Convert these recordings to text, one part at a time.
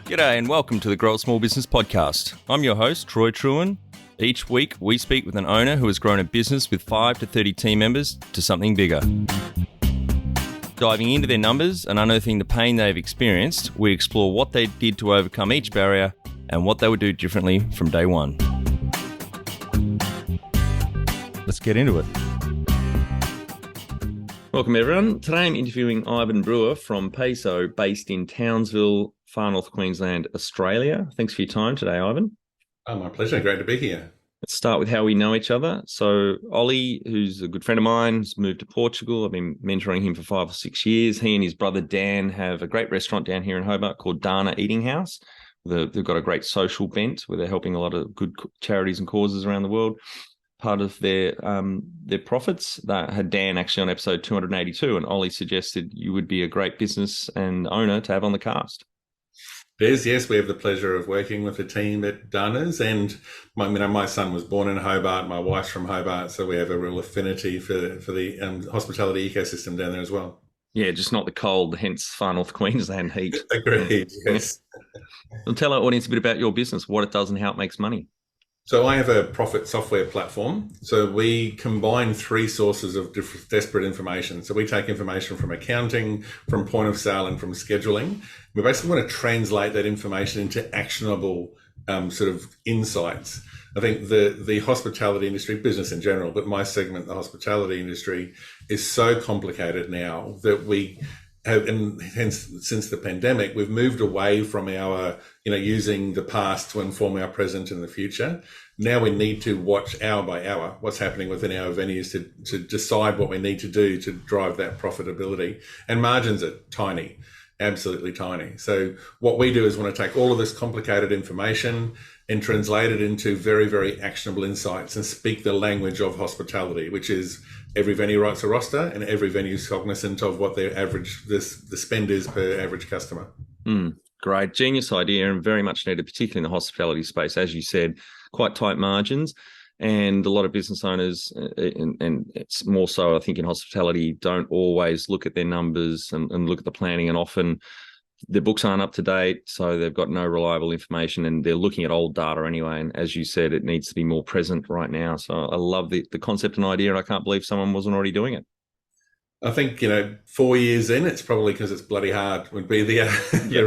G'day and welcome to the Grow a Small Business Podcast. I'm your host, Troy Truen. Each week, we speak with an owner who has grown a business with 5 to 30 team members to something bigger. Diving into their numbers and unearthing the pain they've experienced, we explore what they did to overcome each barrier and what they would do differently from day one. Let's get into it. Welcome, everyone. Today I'm interviewing Ivan Brewer from Peiso, based in Townsville, far North Queensland, Australia. Thanks for your time today, Ivan. Oh, my pleasure. Great to be here. Let's start with how we know each other. So Ollie, who's a good friend of mine, has moved to Portugal. I've been mentoring him for 5 or 6 years. He and his brother Dan have a great restaurant down here in Hobart called Dana Eating House. They've got a great social bent where they're helping a lot of good charities and causes around the world. Part of their profits that had Dan actually on episode 282, and Ollie suggested you would be a great business and owner to have on the cast. Yes, we have the pleasure of working with the team at Dana's, and my son was born in Hobart, my wife's from Hobart, so we have a real affinity for the hospitality ecosystem down there as well. Yeah, just not the cold, hence far North Queensland heat. Agreed, yes. Well, tell our audience a bit about your business, what it does and how it makes money. So I have a profit software platform. So we combine 3 sources of disparate information. So we take information from accounting, from point of sale, and from scheduling. We basically want to translate that information into actionable sort of insights. I think the hospitality industry, business in general, but my segment, the hospitality industry, is so complicated now that we have, and hence since the pandemic, we've moved away from our, using the past to inform our present and the future. Now we need to watch hour by hour what's happening within our venues to decide what we need to do to drive that profitability. And margins are tiny, absolutely tiny. So what we do is want to take all of this complicated information and translate it into very, very actionable insights and speak the language of hospitality, which is every venue writes a roster and every venue is cognizant of what their average, the spend is per average customer. Great. Genius idea and very much needed, particularly in the hospitality space. As you said, quite tight margins, and a lot of business owners, and it's more so, I think, in hospitality, don't always look at their numbers and look at the planning, and often their books aren't up to date, so they've got no reliable information and they're looking at old data anyway. And as you said, it needs to be more present right now. So I love the concept and idea, and I can't believe someone wasn't already doing it. I think, 4 years in, it's probably because it's bloody hard would be the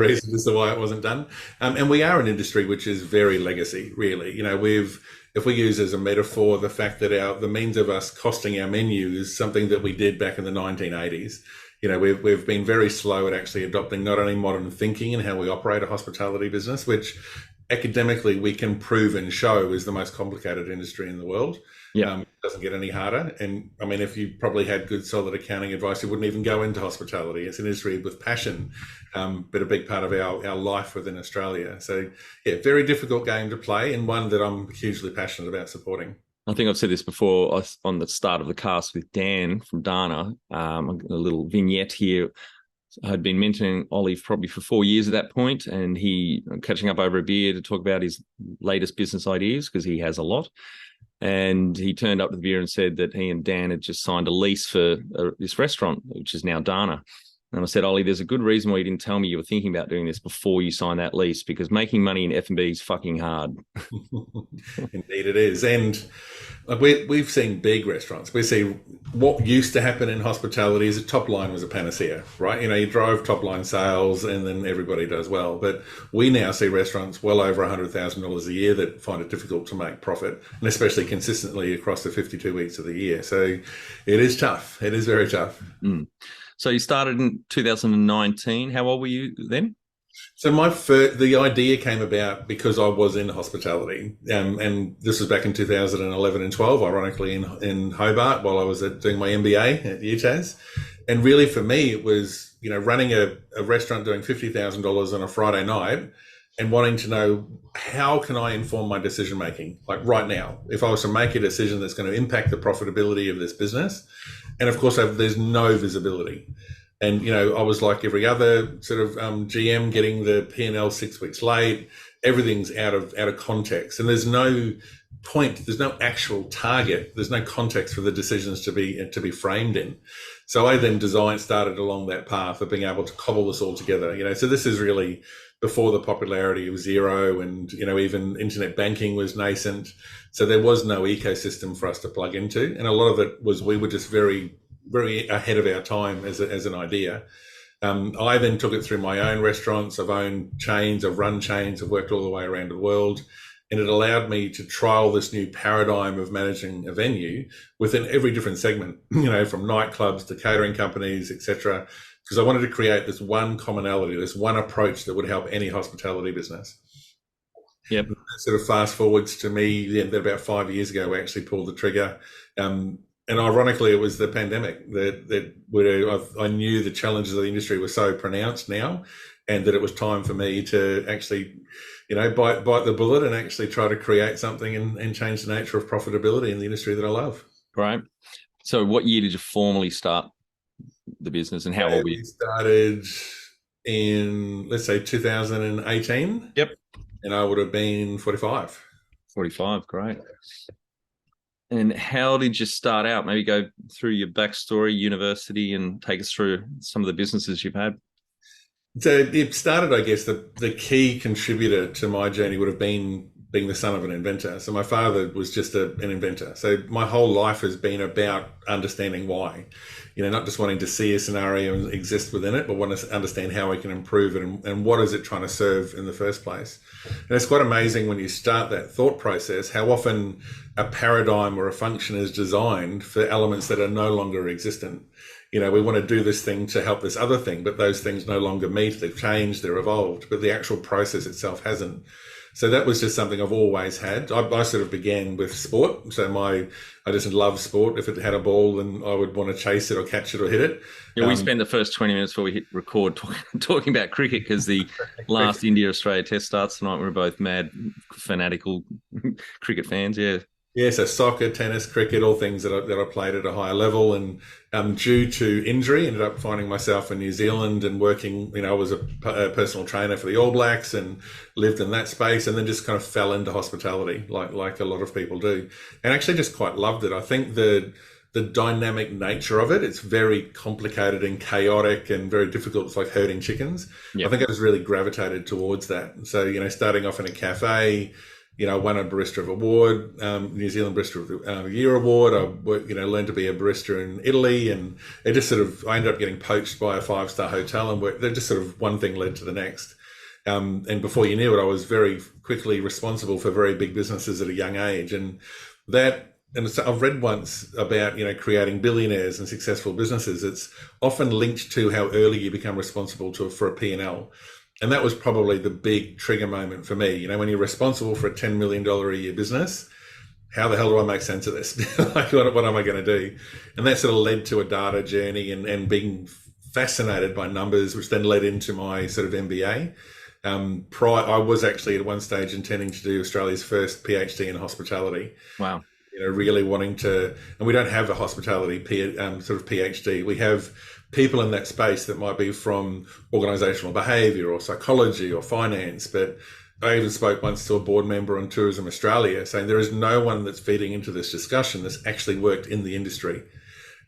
reason as to why it wasn't done. And we are an industry which is very legacy, really. If we use as a metaphor the fact that the means of us costing our menu is something that we did back in the 1980s. We've been very slow at actually adopting not only modern thinking and how we operate a hospitality business, which academically we can prove and show is the most complicated industry in the world. Yeah, it doesn't get any harder. And I mean, if you probably had good, solid accounting advice, you wouldn't even go into hospitality. It's an industry with passion, but a big part of our life within Australia. So yeah, very difficult game to play, and one that I'm hugely passionate about supporting. I think I've said this before on the start of the cast with Dan from Dana, a little vignette here. I had been mentoring Ollie probably for 4 years at that point, and he catching up over a beer to talk about his latest business ideas, because he has a lot. And he turned up to the beer and said that he and Dan had just signed a lease for this restaurant, which is now Dana. And I said, Ollie, there's a good reason why you didn't tell me you were thinking about doing this before you signed that lease, because making money in F&B is fucking hard. Indeed it is. And we've seen big restaurants. We see what used to happen in hospitality is a top line was a panacea, right? You drove top line sales and then everybody does well. But we now see restaurants well over $100,000 a year that find it difficult to make profit, and especially consistently across the 52 weeks of the year. So it is tough. It is very tough. So you started in 2019. How old were you then? So the idea came about because I was in hospitality, and this was back in 2011 and 12, ironically in Hobart, while I was doing my MBA at UTAS. And really for me, it was, running a restaurant doing $50,000 on a Friday night and wanting to know, how can I inform my decision making? Like right now, if I was to make a decision that's going to impact the profitability of this business, and of course there's no visibility. And, I was like every other sort of GM getting the P&L 6 weeks late. Everything's out of context. And there's no point, there's no actual target, there's no context for the decisions to be framed in. So I then started along that path of being able to cobble this all together. So this is really before the popularity of Xero, and even internet banking was nascent. So there was no ecosystem for us to plug into, and a lot of it was we were just very, very ahead of our time as an idea. I then took it through my own restaurants. I've owned chains, I've run chains, I've worked all the way around the world. And it allowed me to trial this new paradigm of managing a venue within every different segment, from nightclubs to catering companies, etc. Because I wanted to create this one commonality, this one approach that would help any hospitality business. Yep. Sort of fast forwards to me, about 5 years ago, we actually pulled the trigger. And ironically, it was the pandemic that I knew the challenges of the industry were so pronounced now, and that it was time for me to actually, bite the bullet and actually try to create something and change the nature of profitability in the industry that I love. Right. So what year did you formally start the business, and how old were you? We started in, let's say, 2018. Yep. And I would have been 45. 45, great. And how did you start out? Maybe go through your backstory, university, and take us through some of the businesses you've had. So it started, I guess, the key contributor to my journey would have been being the son of an inventor. So my father was just an inventor. So my whole life has been about understanding why, not just wanting to see a scenario and exist within it, but want to understand how we can improve it and what is it trying to serve in the first place. And it's quite amazing when you start that thought process, how often a paradigm or a function is designed for elements that are no longer existent. We want to do this thing to help this other thing, but those things no longer meet, they've changed, they're evolved, but the actual process itself hasn't. So that was just something I've always had. I sort of began with sport. So I just love sport. If it had a ball, then I would want to chase it or catch it or hit it. Yeah, we spent the first 20 minutes before we hit record talking about cricket, because the last India-Australia test starts tonight. We're both mad, fanatical cricket fans, yeah. Yeah, so soccer, tennis, cricket, all things that I played at a higher level. And due to injury, ended up finding myself in New Zealand and working, I was a personal trainer for the All Blacks and lived in that space, and then just kind of fell into hospitality like a lot of people do, and actually just quite loved it. I think the dynamic nature of it, it's very complicated and chaotic and very difficult. It's like herding chickens. Yep. I think I was really gravitated towards that. So, starting off in a cafe, won a Barista of Award, New Zealand Barista of the Year Award. I learned to be a barista in Italy, and it just I ended up getting poached by a 5-star hotel, and just sort of one thing led to the next. And before you knew it, I was very quickly responsible for very big businesses at a young age. And so I've read once about, creating billionaires and successful businesses. It's often linked to how early you become responsible for a P&L. And that was probably the big trigger moment for me. When you're responsible for a $10 million a year business, how the hell do I make sense of this? Like, what am I going to do? And that sort of led to a data journey and being fascinated by numbers, which then led into my sort of MBA. I was actually at one stage intending to do Australia's first PhD in hospitality. Wow. Really wanting to, and we don't have a hospitality sort of PhD. We have people in that space that might be from organizational behavior or psychology or finance. But I even spoke once to a board member on Tourism Australia saying there is no one that's feeding into this discussion that's actually worked in the industry.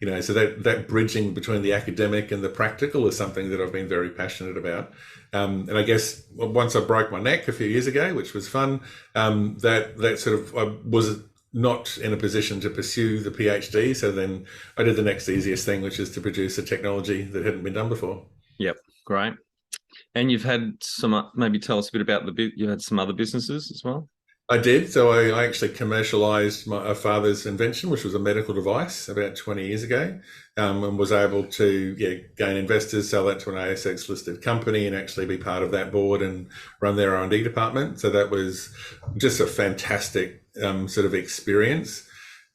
So that bridging between the academic and the practical is something that I've been very passionate about. And I guess once I broke my neck a few years ago, which was fun, that sort of I was not in a position to pursue the PhD. So then I did the next easiest thing, which is to produce a technology that hadn't been done before. Yep, great. And you've had some, maybe tell us a bit about you had some other businesses as well? I did. So I actually commercialized my father's invention, which was a medical device, about 20 years ago, and was able to gain investors, sell that to an ASX listed company, and actually be part of that board and run their R&D department. So that was just a fantastic sort of experience.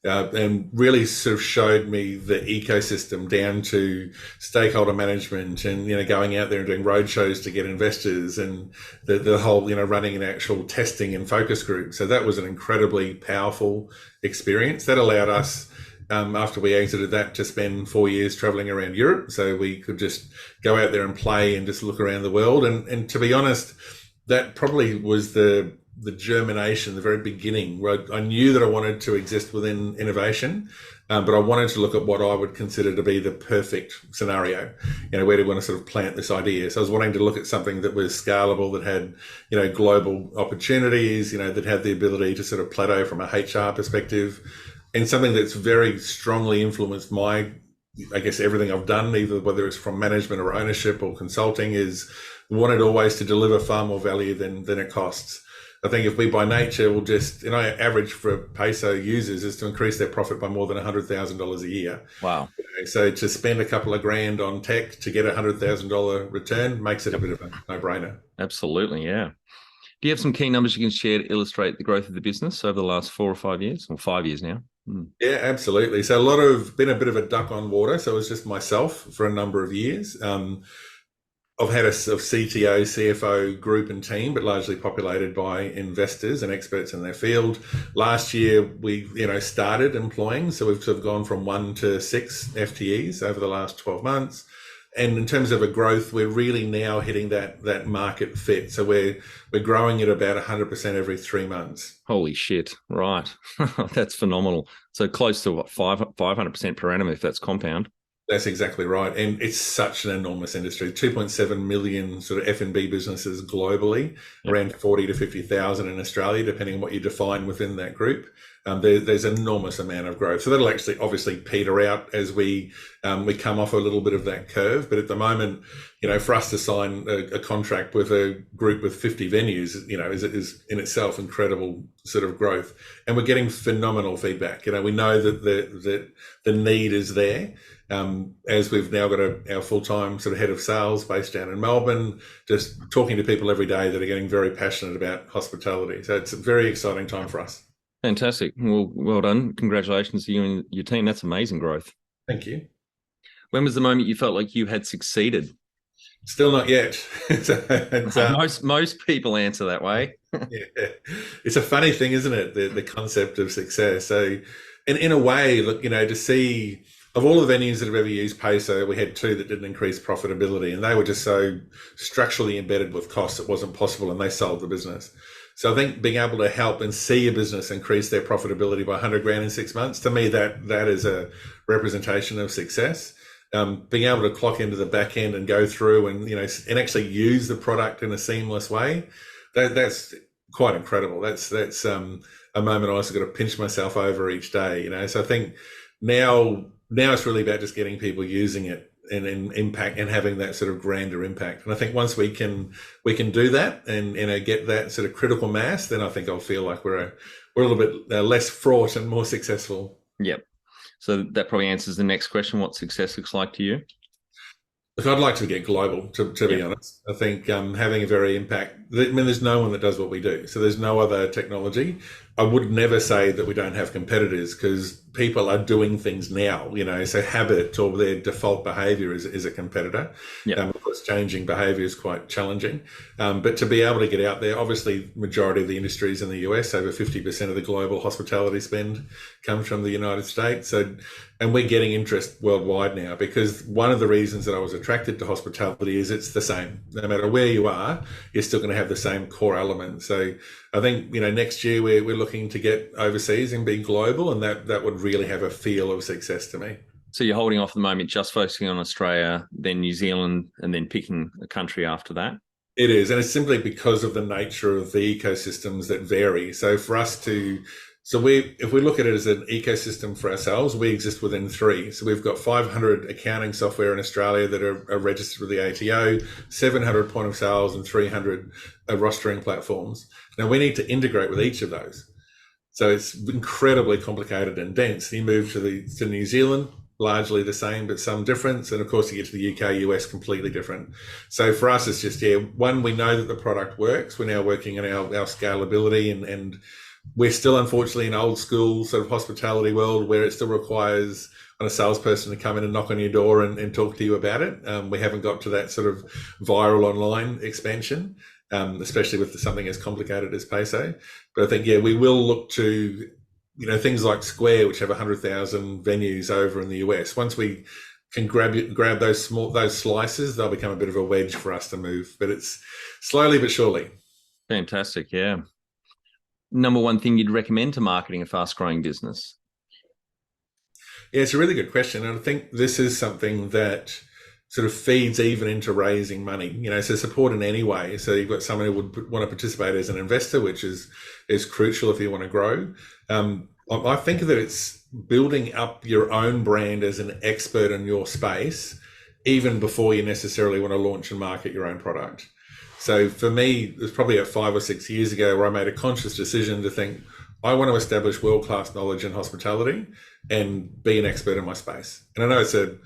And really sort of showed me the ecosystem down to stakeholder management and, going out there and doing roadshows to get investors and the whole, running an actual testing and focus group. So that was an incredibly powerful experience that allowed us, after we exited that, to spend 4 years traveling around Europe. So we could just go out there and play and just look around the world. And to be honest, that probably was the the germination, the very beginning, where I knew that I wanted to exist within innovation, but I wanted to look at what I would consider to be the perfect scenario. Where do we want to sort of plant this idea? So I was wanting to look at something that was scalable, that had, global opportunities, that had the ability to sort of plateau from a HR perspective, and something that's very strongly influenced I guess everything I've done, either whether it's from management or ownership or consulting, is wanted always to deliver far more value than it costs. I think if we by nature will just, average for Peiso users is to increase their profit by more than $100,000 a year. Wow. So to spend a couple of grand on tech to get $100,000 return makes it a bit of a no-brainer. Absolutely, yeah. Do you have some key numbers you can share to illustrate the growth of the business over the last 4 or 5 years, or 5 years now? Yeah, absolutely. So been a bit of a duck on water. So it was just myself for a number of years. I've had a CTO, CFO group and team, but largely populated by investors and experts in their field. Last year, we started employing, so we've sort of gone from 1 to 6 FTEs over the last 12 months. And in terms of a growth, we're really now hitting that market fit. So we're growing at about 100% every 3 months. Holy shit! Right, that's phenomenal. So close to what, 500% per annum if that's compound. That's exactly right. And it's such an enormous industry. 2.7 million sort of F&B businesses globally, around 40 to 50,000 in Australia, depending on what you define within that group. There's an enormous amount of growth. So that'll actually obviously peter out as we come off a little bit of that curve. But at the moment, for us to sign a contract with a group with 50 venues, is in itself incredible sort of growth. And we're getting phenomenal feedback. We know that the need is there. As we've now got our full-time sort of head of sales based down in Melbourne, just talking to people every day that are getting very passionate about hospitality. So it's a very exciting time for us. Fantastic. Well done. Congratulations to you and your team. That's amazing growth. Thank you. When was the moment you felt like you had succeeded? Still not yet. Most people answer that way. Yeah. It's a funny thing, isn't it? The concept of success. So in a way, look, to see, of all the venues that have ever used Peiso, we had 2 that didn't increase profitability, and they were just so structurally embedded with costs it wasn't possible, and they sold the business. So I think being able to help and see a business increase their profitability by 100 grand in 6 months, to me, that is a representation of success. Being able to clock into the back end and go through and actually use the product in a seamless way, that's quite incredible. That's a moment I also got to pinch myself over each day. So I think now it's really about just getting people using it and impact and having that sort of grander impact. And I think once we can do that and get that sort of critical mass, then I think I'll feel like we're a little bit less fraught and more successful. Yep. So that probably answers the next question: what success looks like to you? Look, I'd like to get global, to be honest. I think having a very impact, there's no one that does what we do. So there's no other technology. I would never say that we don't have competitors, because people are doing things now, so habit or their default behavior is a competitor. Of course, changing behavior is quite challenging. But to be able to get out there, obviously, majority of the industries in the US, over 50% of the global hospitality spend comes from the United States. And we're getting interest worldwide now, because one of the reasons that I was attracted to hospitality is it's the same. No matter where you are, you're still going to have the same core elements. So I think, next year we're looking to get overseas and be global, and that would really have a feel of success to me. So you're holding off at the moment, just focusing on Australia, then New Zealand, and then picking a country after that? It is, and it's simply because of the nature of the ecosystems that vary. So for us if we look at it as an ecosystem for ourselves, we exist within 3. So we've got 500 accounting software in Australia that are registered with the ATO, 700 point of sales, and 300 rostering platforms. Now we need to integrate with each of those. So it's incredibly complicated and dense. You move to New Zealand, largely the same, but some difference. And of course, you get to the UK, US, completely different. So for us, it's just, one, we know that the product works. We're now working on our scalability, and we're still, unfortunately, in old school sort of hospitality world where it still requires a salesperson to come in and knock on your door and talk to you about it. We haven't got to that sort of viral online expansion, especially with something as complicated as Peiso. But I think, we will look to, things like Square, which have 100,000 venues over in the US. Once we can grab those slices, they'll become a bit of a wedge for us to move. But it's slowly but surely. Fantastic, yeah. number one thing you'd recommend to marketing a fast-growing business? Yeah, it's a really good question. And I think this is something that sort of feeds even into raising money, so support in any way. So you've got someone who would want to participate as an investor, which is crucial if you want to grow. I think that it's building up your own brand as an expert in your space, even before you necessarily want to launch and market your own product. So for me, it was probably 5 or 6 years ago where I made a conscious decision to think, I want to establish world-class knowledge in hospitality and be an expert in my space. And I know it's an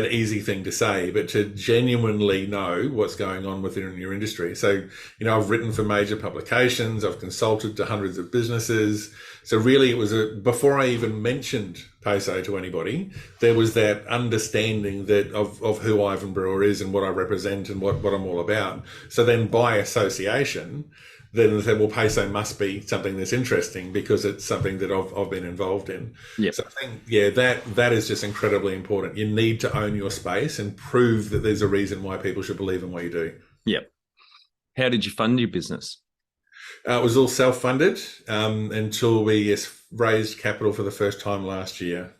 easy thing to say, but to genuinely know what's going on within your industry. So, I've written for major publications, I've consulted to hundreds of businesses. So really it was before I even mentioned Peiso to anybody, there was that understanding that of who Ivan Brewer is and what I represent and what I'm all about. So then by association, then they said, well, Peiso must be something that's interesting because it's something that I've been involved in. Yeah. So I think, that is just incredibly important. You need to own your space and prove that there's a reason why people should believe in what you do. Yeah. How did you fund your business? It was all self-funded until we raised capital for the first time last year.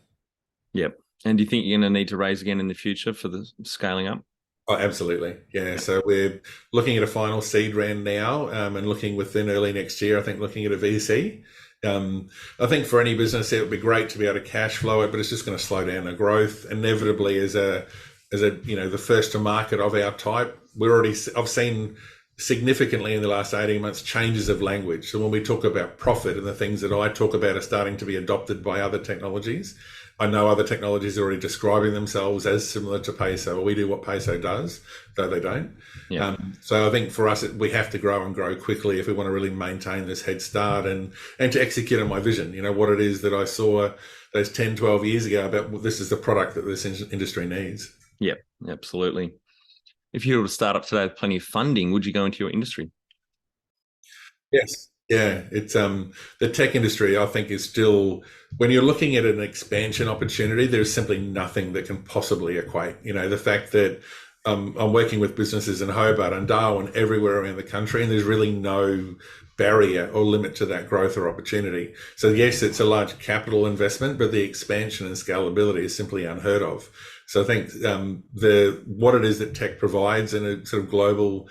Yep. And do you think you're going to need to raise again in the future for the scaling up? Oh, absolutely. Yeah. So we're looking at a final seed round now and looking within early next year, I think looking at a VC. I think for any business, it would be great to be able to cash flow it, but it's just going to slow down the growth. Inevitably, as the first to market of our type, I've seen significantly in the last 18 months changes of language. So when we talk about profit and the things that I talk about are starting to be adopted by other technologies, I know other technologies are already describing themselves as similar to Peiso, or we do what Peiso does, though they don't. Yeah. So I think for us, we have to grow and grow quickly if we want to really maintain this head start and to execute on my vision, what it is that I saw those 10, 12 years ago about this is the product that this industry needs. Yeah, absolutely. If you were to start up today with plenty of funding, would you go into your industry? Yes. Yeah, it's the tech industry, I think, is still, when you're looking at an expansion opportunity, there's simply nothing that can possibly equate. The fact that I'm working with businesses in Hobart and Darwin, everywhere around the country, and there's really no barrier or limit to that growth or opportunity. So yes, it's a large capital investment, but the expansion and scalability is simply unheard of. So I think what it is that tech provides in a sort of global,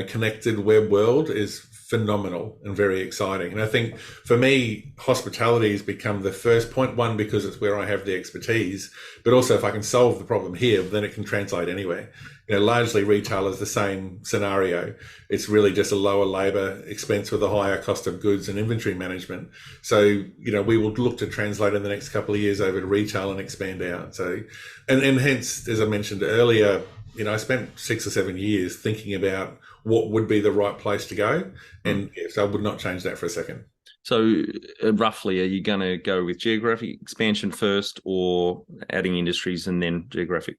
connected web world is phenomenal and very exciting. And I think for me, hospitality has become the first point, one, because it's where I have the expertise, but also if I can solve the problem here, then it can translate anywhere. Largely retail is the same scenario. It's really just a lower labor expense with a higher cost of goods and inventory management. So, we will look to translate in the next couple of years over to retail and expand out. So, and hence, as I mentioned earlier, I spent 6 or 7 years thinking about what would be the right place to go. And yes, I would not change that for a second. So roughly, are you going to go with geographic expansion first or adding industries and then geographic?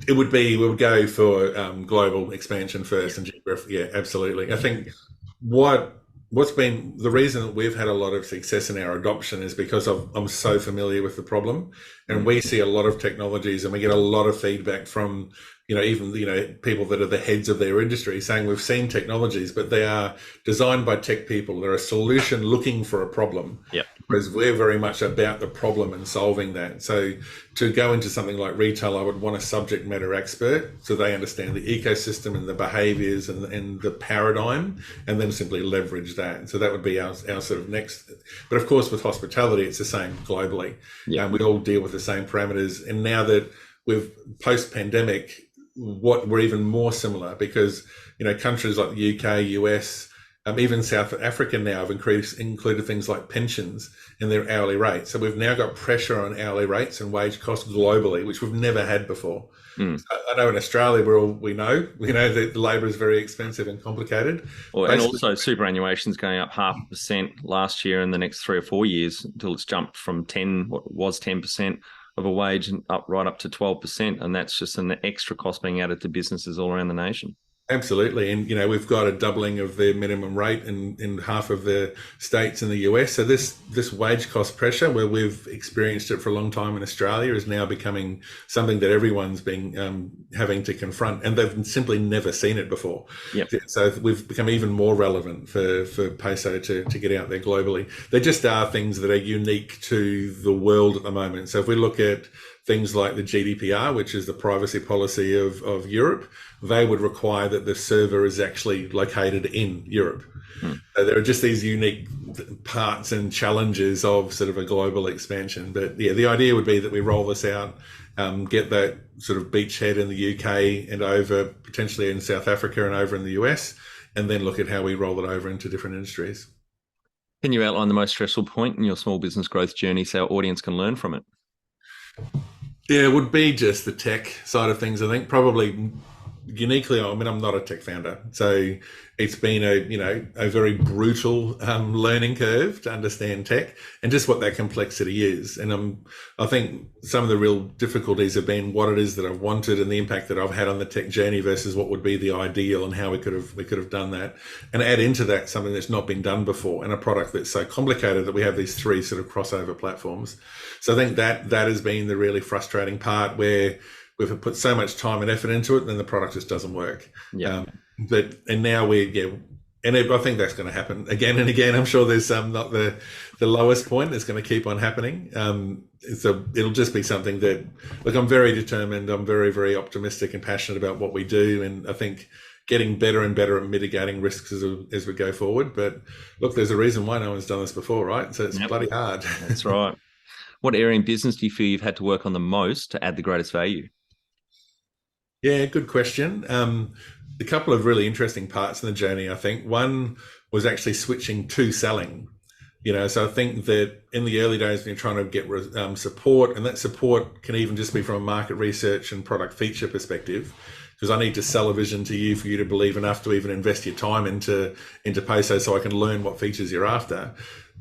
We would go for global expansion first and geographic. Yeah, absolutely. I think what's been the reason that we've had a lot of success in our adoption is because I'm so familiar with the problem, and we see a lot of technologies and we get a lot of feedback from, even people that are the heads of their industry saying we've seen technologies, but they are designed by tech people. They're a solution looking for a problem. Yeah. Whereas we're very much about the problem and solving that. So to go into something like retail, I would want a subject matter expert so they understand the ecosystem and the behaviors and the paradigm, and then simply leverage that. So that would be our sort of next. But of course, with hospitality, it's the same globally. Yeah. We all deal with the same parameters. And now that we've post-pandemic, we're even more similar because, countries like the UK, US, even South Africa now have included things like pensions in their hourly rates. So we've now got pressure on hourly rates and wage costs globally, which we've never had before. So I know in Australia, we know that the labour is very expensive and complicated. And also superannuation is going up 0.5% last year and the next 3 or 4 years until it's jumped from what was 10% of a wage and right up to 12%. And that's just an extra cost being added to businesses all around the nation. Absolutely. And, we've got a doubling of the minimum rate in half of the states in the US. So this wage cost pressure, where we've experienced it for a long time in Australia, is now becoming something that everyone's been having to confront, and they've simply never seen it before. Yep. So we've become even more relevant for Peiso to get out there globally. There just are things that are unique to the world at the moment. So if we look at things like the GDPR, which is the privacy policy of Europe, they would require that the server is actually located in Europe. So there are just these unique parts and challenges of sort of a global expansion. But yeah, the idea would be that we roll this out, get that sort of beachhead in the UK and over potentially in South Africa and over in the US, and then look at how we roll it over into different industries. Can you outline the most stressful point in your small business growth journey so our audience can learn from it? Yeah, it would be just the tech side of things. I think probably uniquely, I mean, I'm not a tech founder, so it's been a very brutal learning curve to understand tech and just what that complexity is. And I think some of the real difficulties have been what it is that I've wanted and the impact that I've had on the tech journey versus what would be the ideal and how we could have done that, and add into that something that's not been done before and a product that's so complicated that we have these three sort of crossover platforms. So I think that has been the really frustrating part, where we've put so much time and effort into it, and then the product just doesn't work. Yeah. And now I think that's going to happen again and again. I'm sure there's not the lowest point. It's going to keep on happening. So it'll just be something that, look, I'm very determined. I'm very, very optimistic and passionate about what we do. And I think getting better and better at mitigating risks as we go forward. But look, there's a reason why no one's done this before, right? So it's bloody hard. That's right. What area in business do you feel you've had to work on the most to add the greatest value? Yeah, good question. A couple of really interesting parts in the journey, I think. One was actually switching to selling. So I think that in the early days, when you're trying to get support, and that support can even just be from a market research and product feature perspective, because I need to sell a vision to you for you to believe enough to even invest your time into Peiso so I can learn what features you're after.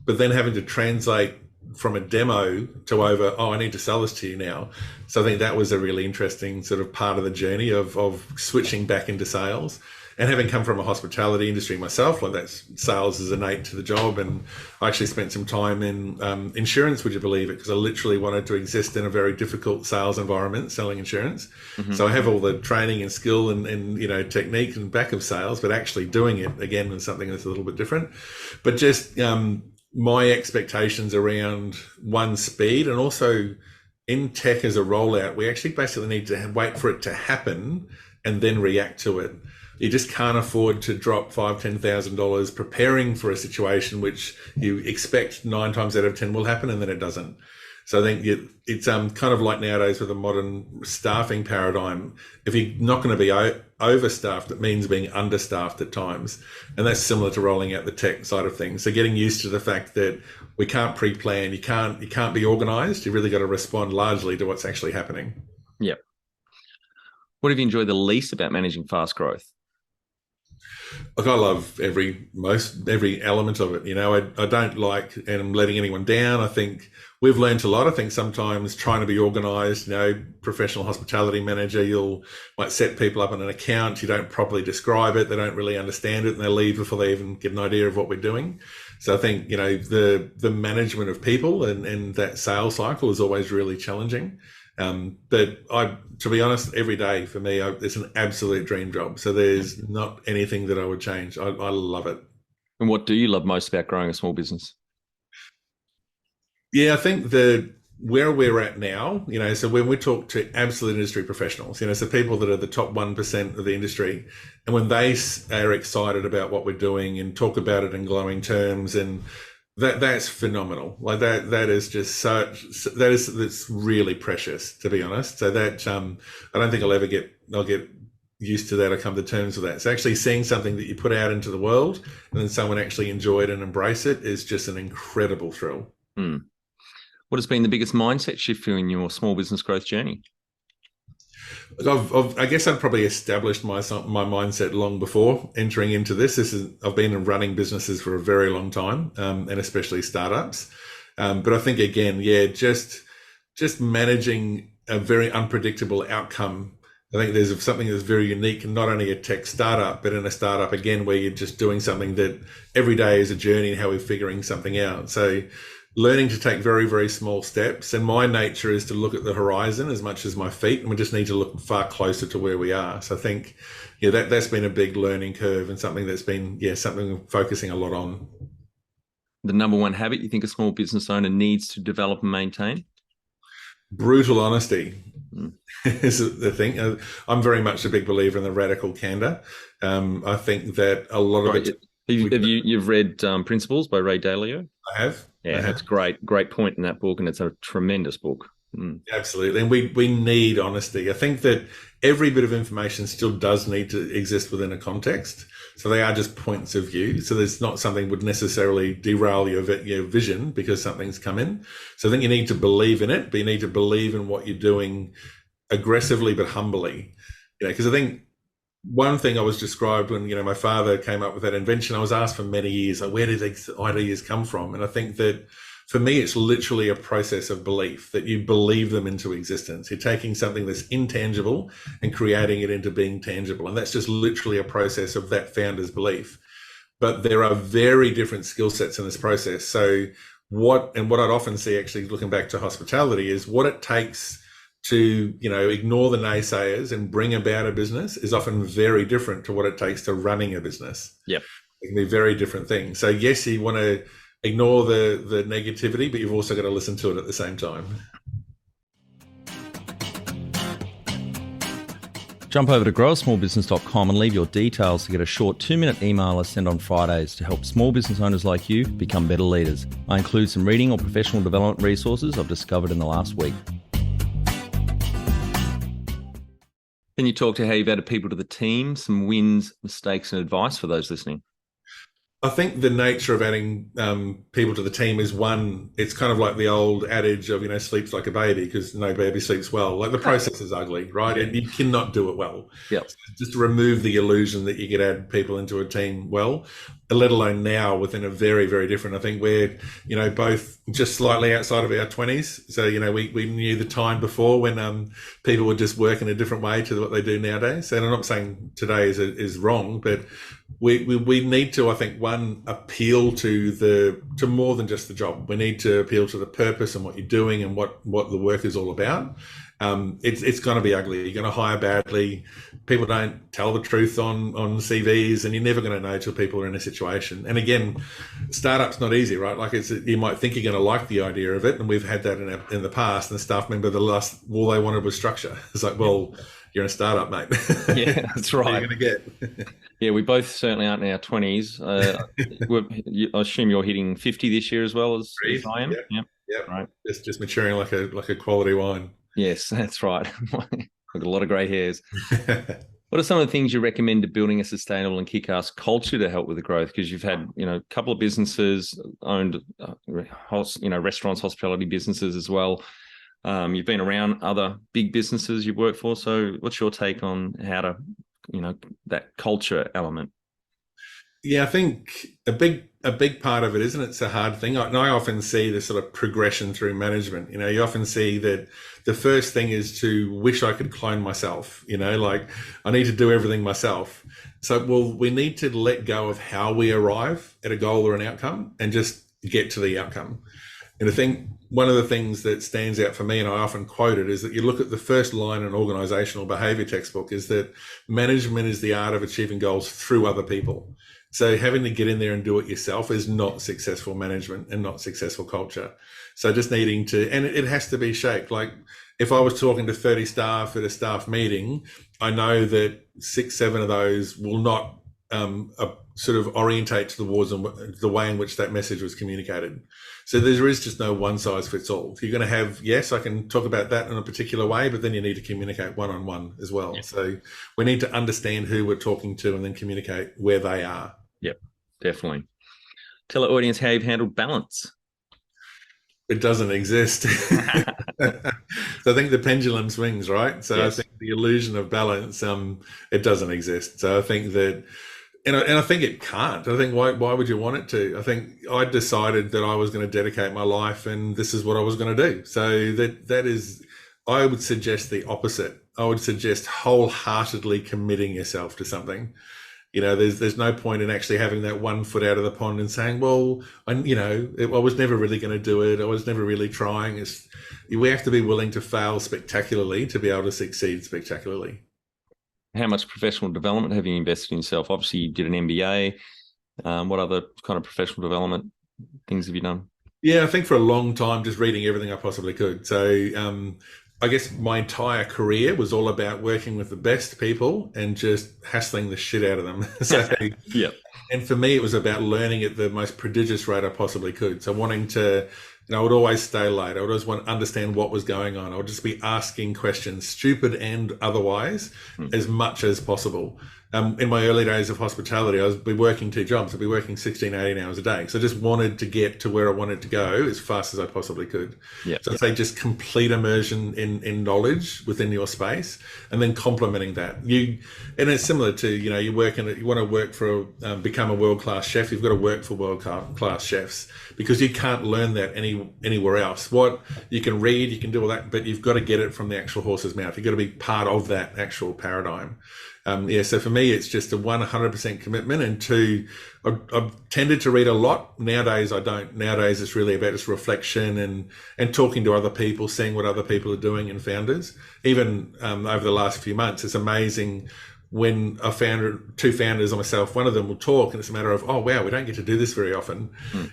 But then having to translate from a demo to over, I need to sell this to you now. So I think that was a really interesting sort of part of the journey of switching back into sales. And having come from a hospitality industry myself, like that's sales is innate to the job. And I actually spent some time in insurance, would you believe it? Because I literally wanted to exist in a very difficult sales environment, selling insurance. Mm-hmm. So I have all the training and skill and technique and back of sales, but actually doing it again was something that's a little bit different. But just my expectations around speed, and also in tech as a rollout, we actually basically need to wait for it to happen and then react to it. You just can't afford to drop $5,000-$10,000 preparing for a situation which you expect 9 times out of 10 will happen and then it doesn't. So I think it's kind of like nowadays with a modern staffing paradigm. If you're not going to be overstaffed, it means being understaffed at times. And that's similar to rolling out the tech side of things. So getting used to the fact that we can't pre-plan, you can't be organized. You really got to respond largely to what's actually happening. Yep. What have you enjoyed the least about managing fast growth? Look, I love every element of it. I don't like and I'm letting anyone down. I think we've learned a lot. I think sometimes trying to be organized, professional hospitality manager, might set people up on an account. You don't properly describe it. They don't really understand it and they leave before they even get an idea of what we're doing. So I think, the management of people and that sales cycle is always really challenging. But to be honest, every day for me, it's an absolute dream job. So there's not anything that I would change. I love it. And what do you love most about growing a small business? Yeah, I think where we're at now, so when we talk to absolute industry professionals, so people that are the top 1% of the industry, and when they are excited about what we're doing and talk about it in glowing terms, and that's phenomenal. Like that is just that's really precious, to be honest. So that I don't think I'll get used to that or come to terms with that. So actually seeing something that you put out into the world and then someone actually enjoy it and embrace it is just an incredible thrill. What has been the biggest mindset shift for you in your small business growth journey? I guess I've probably established my mindset long before entering into this. I've been running businesses for a very long time, and especially startups. But I think again, just managing a very unpredictable outcome I think there's something that's very unique, not only a tech startup, but in a startup again, where you're just doing something that every day is a journey and how we're figuring something out. So learning to take very, very small steps. And my nature is to look at the horizon as much as my feet. And we just need to look far closer to where we are. So I think, that's been a big learning curve and something that's been, something I'm focusing a lot on. The number one habit you think a small business owner needs to develop and maintain? Brutal honesty is the thing. I'm very much a big believer in the radical candor. I think that a lot of it. You've read Principles by Ray Dalio? I have. Yeah, that's great point in that book, and it's a tremendous book. Absolutely. And we need honesty. I think that every bit of information still does need to exist within a context. So they are just points of view. So there's not something would necessarily derail your vision because something's come in. So I think you need to believe in it, but you need to believe in what you're doing aggressively but humbly. Because I think one thing I was described when, my father came up with that invention, I was asked for many years, like, where did these ideas come from? And I think that for me, it's literally a process of belief, that you believe them into existence. You're taking something that's intangible and creating it into being tangible. And that's just literally a process of that founder's belief. But there are very different skill sets in this process. So what I'd often see, actually looking back to hospitality, is what it takes to, ignore the naysayers and bring about a business is often very different to what it takes to running a business. Yep. It can be very different things. So yes, you want to ignore the negativity, but you've also got to listen to it at the same time. Jump over to growersmallbusiness.com and leave your details to get a short 2-minute email I send on Fridays to help small business owners like you become better leaders. I include some reading or professional development resources I've discovered in the last week. Can you talk to how you've added people to the team, some wins, mistakes, and advice for those listening? I think the nature of adding people to the team is one, it's kind of like the old adage of, sleeps like a baby, because no baby sleeps well. Like the process is ugly, right? And you cannot do it well. Yeah. So just to remove the illusion that you could add people into a team well, let alone now within a very, very different, I think we're, both just slightly outside of our 20s. So, we knew the time before when people would just work in a different way to what they do nowadays. And I'm not saying today is wrong, but we need to, I think, one, appeal to more than just the job. We need to appeal to the purpose and what you're doing and what the work is all about. It's going to be ugly. You're going to hire badly. People don't tell the truth on CVs, and you're never going to know till people are in a situation. And again, startup's not easy, right? Like you might think you're going to like the idea of it, and we've had that in the past. And the staff member, all they wanted was structure. It's like, well, you're in a startup, mate. Yeah, that's right. What are you going to get? Yeah, we both certainly aren't in our 20s. I assume you're hitting 50 this year as well as I am. Yep. Right. Just maturing like a quality wine. Yes, that's right. I've got a lot of grey hairs. What are some of the things you recommend to building a sustainable and kick-ass culture to help with the growth? Because you've had, a couple of businesses owned, restaurants, hospitality businesses as well. You've been around other big businesses you've worked for. So what's your take on how to, that culture element? Yeah, I think a big part of it, isn't it? It's a hard thing. I often see the sort of progression through management. You often see that the first thing is to wish I could clone myself, like I need to do everything myself. So, we need to let go of how we arrive at a goal or an outcome and just get to the outcome. And I think one of the things that stands out for me, and I often quote it, is that you look at the first line in an organizational behavior textbook, is that management is the art of achieving goals through other people. So having to get in there and do it yourself is not successful management and not successful culture. So just needing to, and it has to be shaped. Like if I was talking to 30 staff at a staff meeting, I know that 6-7 of those will not sort of orientate towards the way in which that message was communicated. So there is just no one size fits all. You're going to have, yes, I can talk about that in a particular way, but then you need to communicate one-on-one as well. Yeah. So we need to understand who we're talking to and then communicate where they are. Yep, definitely. Tell the audience how you've handled balance. It doesn't exist. So I think the pendulum swings, right? So yes. I think the illusion of balance, it doesn't exist. So I think that, and I think it can't. I think why would you want it to? I think I decided that I was going to dedicate my life and this is what I was going to do. So that is, I would suggest the opposite. I would suggest wholeheartedly committing yourself to something. There's no point in actually having that one foot out of the pond and saying, well, I was never really going to do it. I was never really trying. We have to be willing to fail spectacularly to be able to succeed spectacularly. How much professional development have you invested in yourself? Obviously, you did an MBA. What other kind of professional development things have you done? Yeah, I think for a long time, just reading everything I possibly could. So I guess my entire career was all about working with the best people and just hassling the shit out of them. Yeah. And for me, it was about learning at the most prodigious rate I possibly could. So wanting to, I would always stay late. I would always want to understand what was going on. I would just be asking questions, stupid and otherwise, as much as possible. In my early days of hospitality, I would be working 2 jobs. I'd be working 16, 18 hours a day. So I just wanted to get to where I wanted to go as fast as I possibly could. Yeah. So I'd say just complete immersion in knowledge within your space, and then complementing that. And it's similar to, you want to work for, become a world-class chef. You've got to work for world-class chefs, because you can't learn that anywhere else. What you can read, you can do all that, but you've got to get it from the actual horse's mouth. You've got to be part of that actual paradigm. So for me, it's just a 100% commitment. And 2, I've tended to read a lot. Nowadays, I don't. Nowadays, it's really about just reflection and talking to other people, seeing what other people are doing and founders. Even over the last few months, it's amazing when a founder, 2 founders or myself, one of them will talk, and it's a matter of, oh, wow, we don't get to do this very often.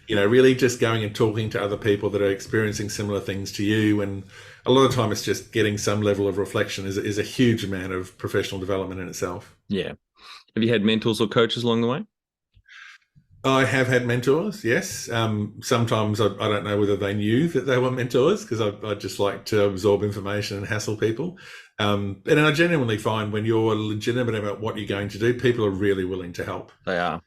Really just going and talking to other people that are experiencing similar things to you. And a lot of the time it's just getting some level of reflection is a huge amount of professional development in itself. Yeah. Have you had mentors or coaches along the way? I have had mentors, yes. Sometimes I don't know whether they knew that they were mentors, because I just like to absorb information and hassle people. And I genuinely find when you're legitimate about what you're going to do, people are really willing to help. They are.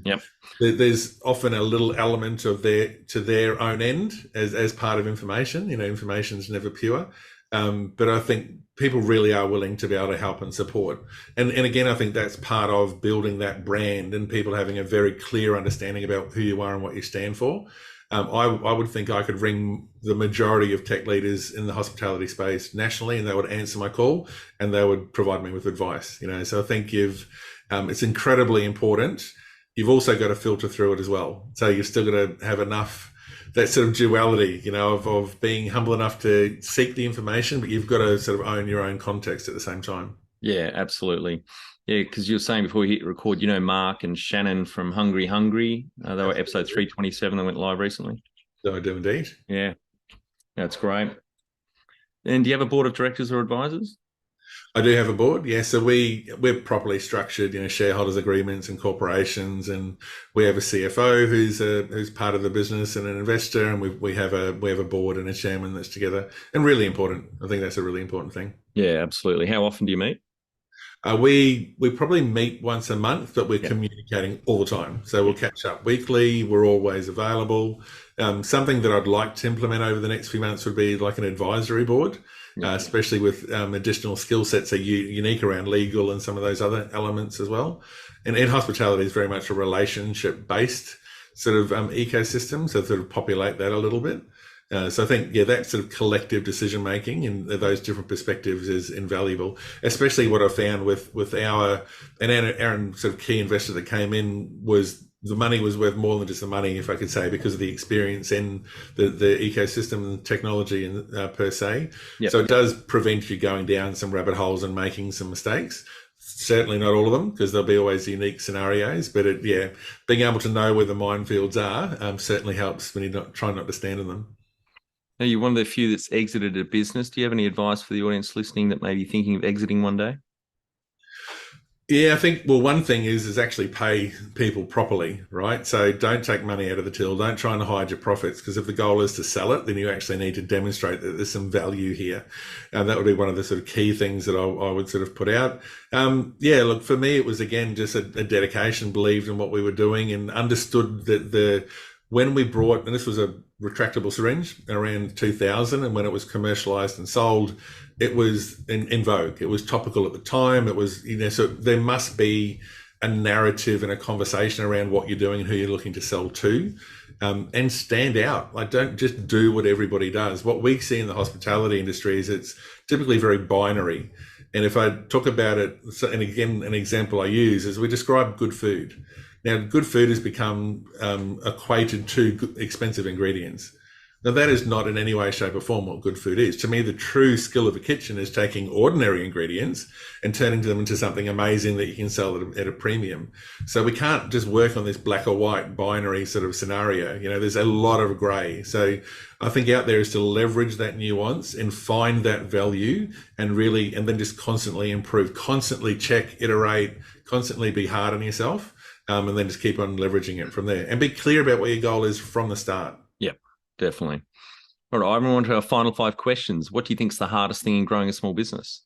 Yep. There's often a little element of their own end as part of information. Information's never pure. But I think people really are willing to be able to help and support. And again, I think that's part of building that brand and people having a very clear understanding about who you are and what you stand for. I would think I could ring the majority of tech leaders in the hospitality space nationally, and they would answer my call and they would provide me with advice. So I think it's incredibly important. You've also got to filter through it as well. So you've still got to have enough, that sort of duality, of being humble enough to seek the information, but you've got to sort of own your own context at the same time. Yeah, absolutely. Yeah, because you were saying before we hit record, Mark and Shannon from Hungry. They were episode 327 that went live recently. So I do indeed. Yeah, that's great. And do you have a board of directors or advisors? I do have a board, yeah. So we're properly structured, shareholders agreements and corporations, and we have a CFO who's part of the business and an investor, and we have a board and a chairman that's together, and really important. I think that's a really important thing. Yeah, absolutely. How often do you meet? We probably meet once a month, but we're communicating all the time. So we'll catch up weekly. We're always available. Something that I'd like to implement over the next few months would be like an advisory board. Especially with additional skill sets that are unique around legal and some of those other elements as well. And hospitality is very much a relationship-based sort of ecosystem, so sort of populate that a little bit. So I think, that sort of collective decision-making and those different perspectives is invaluable, especially what I found with Aaron sort of key investor that came in was the money was worth more than just the money, if I could say, because of the experience in the ecosystem and technology and per se. Yep. So it does prevent you going down some rabbit holes and making some mistakes. Certainly not all of them, because there'll be always unique scenarios. But being able to know where the minefields are certainly helps when you're trying not to stand in them. Now, you're one of the few that's exited a business. Do you have any advice for the audience listening that may be thinking of exiting one day? Yeah, I think, one thing is actually pay people properly, right? So don't take money out of the till. Don't try and hide your profits, because if the goal is to sell it, then you actually need to demonstrate that there's some value here. And that would be one of the sort of key things that I would sort of put out. Look, for me, it was, again, just a dedication, believed in what we were doing and understood that when we brought, and this was a retractable syringe around 2000, and when it was commercialized and sold, it was in vogue. It was topical at the time. It was, so there must be a narrative and a conversation around what you're doing and who you're looking to sell to, and stand out. Like, don't just do what everybody does. What we see in the hospitality industry is it's typically very binary. And if I talk about it, and again, an example I use is we describe good food. Now, good food has become equated to expensive ingredients. Now, that is not in any way, shape, or form what good food is. To me, the true skill of a kitchen is taking ordinary ingredients and turning them into something amazing that you can sell at a premium. So we can't just work on this black or white binary sort of scenario. There's a lot of grey. So I think out there is to leverage that nuance and find that value and then just constantly improve, constantly check, iterate, constantly be hard on yourself, and then just keep on leveraging it from there and be clear about what your goal is from the start. Yep, definitely. All right, I'm on to our final 5 questions. What do you think is the hardest thing in growing a small business?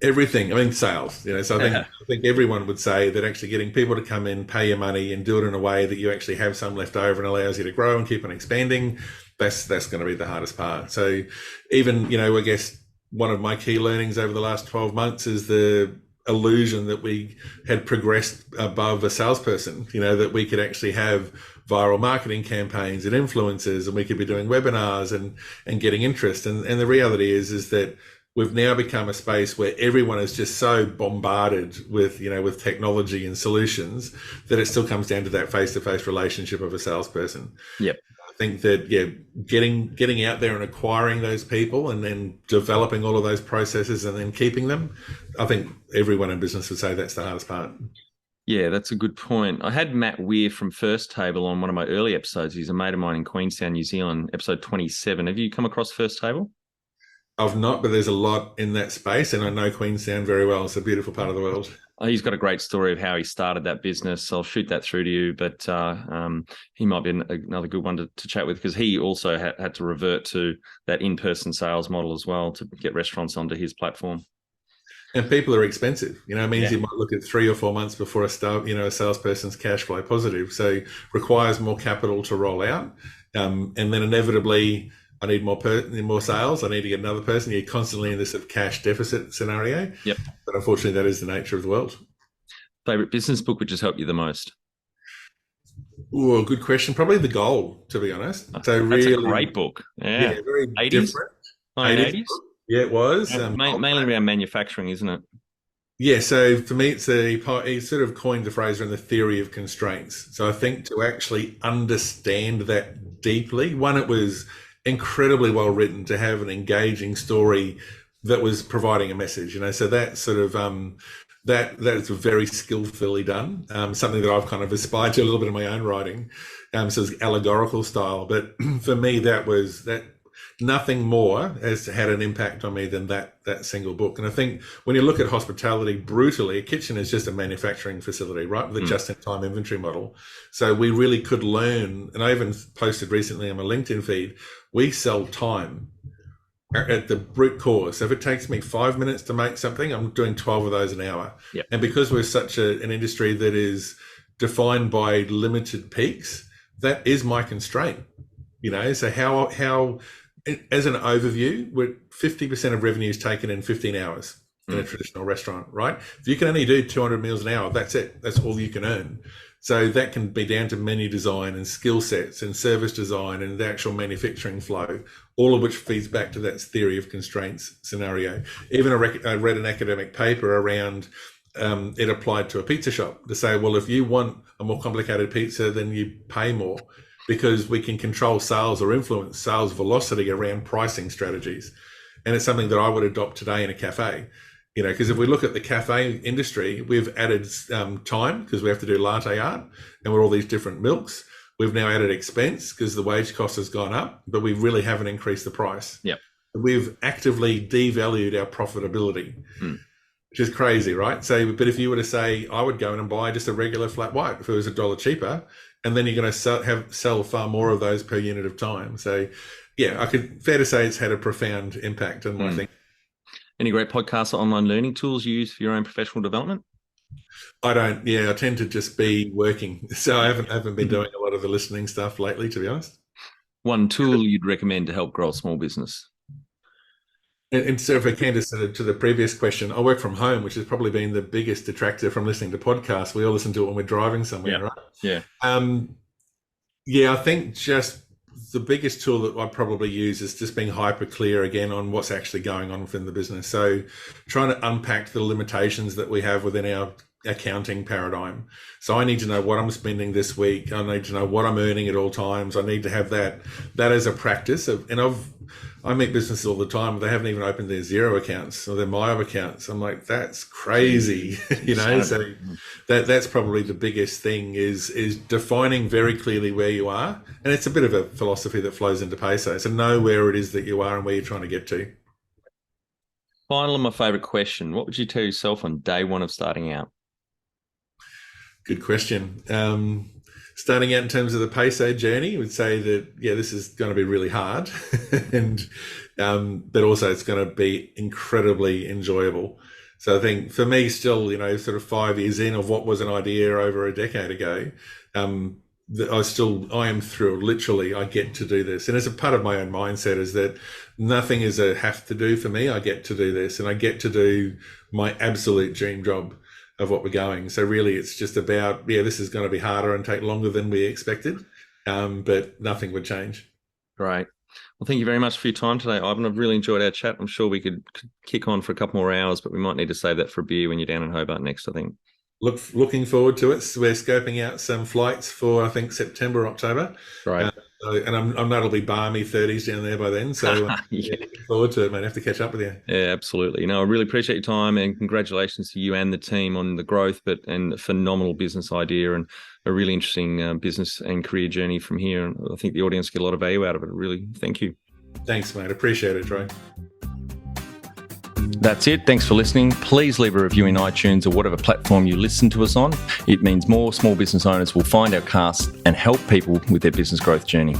Everything. I mean, sales. So I think everyone would say that actually getting people to come in, pay your money, and do it in a way that you actually have some left over and allows you to grow and keep on expanding. That's going to be the hardest part. So even, I guess one of my key learnings over the last 12 months is the illusion that we had progressed above a salesperson, that we could actually have viral marketing campaigns and influencers, and we could be doing webinars and getting interest. And the reality is that we've now become a space where everyone is just so bombarded with, with technology and solutions that it still comes down to that face-to-face relationship of a salesperson. Yep. I think that, getting out there and acquiring those people and then developing all of those processes and then keeping them, I think everyone in business would say that's the hardest part. Yeah, that's a good point. I had Matt Weir from First Table on one of my early episodes. He's a mate of mine in Queenstown, New Zealand, episode 27. Have you come across First Table? I've not, but there's a lot in that space, and I know Queenstown very well. It's a beautiful part of the world. He's got a great story of how he started that business. I'll shoot that through to you, but he might be another good one to chat with, because he also had to revert to that in-person sales model as well to get restaurants onto his platform. And people are expensive. It means you might look at 3 or 4 months before a salesperson's cash flow positive. So requires more capital to roll out. And then inevitably, I need more sales. I need to get another person. You're constantly in this sort of cash deficit scenario. Yep. But unfortunately, that is the nature of the world. Favorite business book which has helped you the most? Oh, good question. Probably The Goal, to be honest. So that's a great book. Yeah, very 80s? different. 80s? Yeah, it was. Mainly around manufacturing, isn't it? Yeah, so for me, he sort of coined the phrase around the theory of constraints. So I think to actually understand that deeply, one, it was incredibly well written, to have an engaging story that was providing a message, so that sort of that is very skillfully done, something that I've kind of aspired to a little bit in my own writing, so it's allegorical style. But for me, that nothing more has had an impact on me than that single book. And I think when you look at hospitality brutally, a kitchen is just a manufacturing facility, right? With a just-in-time inventory model. So we really could learn, and I even posted recently on my LinkedIn feed, we sell time at the brute core. So if it takes me 5 minutes to make something, I'm doing 12 of those an hour. Yep. And because we're such an industry that is defined by limited peaks, that is my constraint. So how as an overview, 50% of revenue is taken in 15 hours in a traditional restaurant, right? If you can only do 200 meals an hour, that's it. That's all you can earn. So that can be down to menu design and skill sets and service design and the actual manufacturing flow, all of which feeds back to that theory of constraints scenario. Even I read an academic paper around it applied to a pizza shop to say, well, if you want a more complicated pizza, then you pay more, because we can control sales or influence sales velocity around pricing strategies. And it's something that I would adopt today in a cafe. Because if we look at the cafe industry, we've added time because we have to do latte art and we're all these different milks. We've now added expense because the wage cost has gone up, but we really haven't increased the price. Yep. We've actively devalued our profitability, which is crazy, right? So, but if you were to say, I would go in and buy just a regular flat white if it was $1 cheaper, and then you're going to sell far more of those per unit of time. So, yeah, fair to say it's had a profound impact on my thinking. Any great podcasts or online learning tools you use for your own professional development? I don't. Yeah, I tend to just be working, so I haven't been doing a lot of the listening stuff lately, to be honest. One tool you'd recommend to help grow a small business? And so if I can, just to the previous question, I work from home, which has probably been the biggest detractor from listening to podcasts. We all listen to it when we're driving somewhere, right? Yeah. Yeah, I think just the biggest tool that I probably use is just being hyper clear again on what's actually going on within the business. So trying to unpack the limitations that we have within our accounting paradigm. So I need to know what I'm spending this week. I need to know what I'm earning at all times. I need to have that as a practice. I meet businesses all the time. They haven't even opened their Xero accounts or their MyOb accounts. I'm like, that's crazy, So that's probably the biggest thing is defining very clearly where you are. And it's a bit of a philosophy that flows into Peiso. So know where it is that you are and where you're trying to get to. Finally, my favorite question: what would you tell yourself on day one of starting out? Good question. Starting out in terms of the Peiso journey, I would say that, this is going to be really hard, but also it's going to be incredibly enjoyable. So I think for me still, sort of 5 years in of what was an idea over a decade ago, I am thrilled. Literally, I get to do this. And as a part of my own mindset is that nothing is a have to do for me. I get to do this and I get to do my absolute dream job of what we're going. So really it's just about, this is going to be harder and take longer than we expected, but nothing would change. Great. Well, thank you very much for your time today, Ivan. I've really enjoyed our chat. I'm sure we could kick on for a couple more hours, but we might need to save that for a beer when you're down in Hobart next, I think. Looking forward to it. So we're scoping out some flights for, I think, September, October. Right. And I'm not, it'll be balmy 30s down there by then. So looking forward to it, mate. I have to catch up with you. Yeah, absolutely. I really appreciate your time and congratulations to you and the team on the growth, and a phenomenal business idea and a really interesting business and career journey from here. And I think the audience get a lot of value out of it. Really, thank you. Thanks, mate. Appreciate it, Troy. That's it. Thanks for listening. Please leave a review in iTunes or whatever platform you listen to us on. It means more small business owners will find our cast and help people with their business growth journey.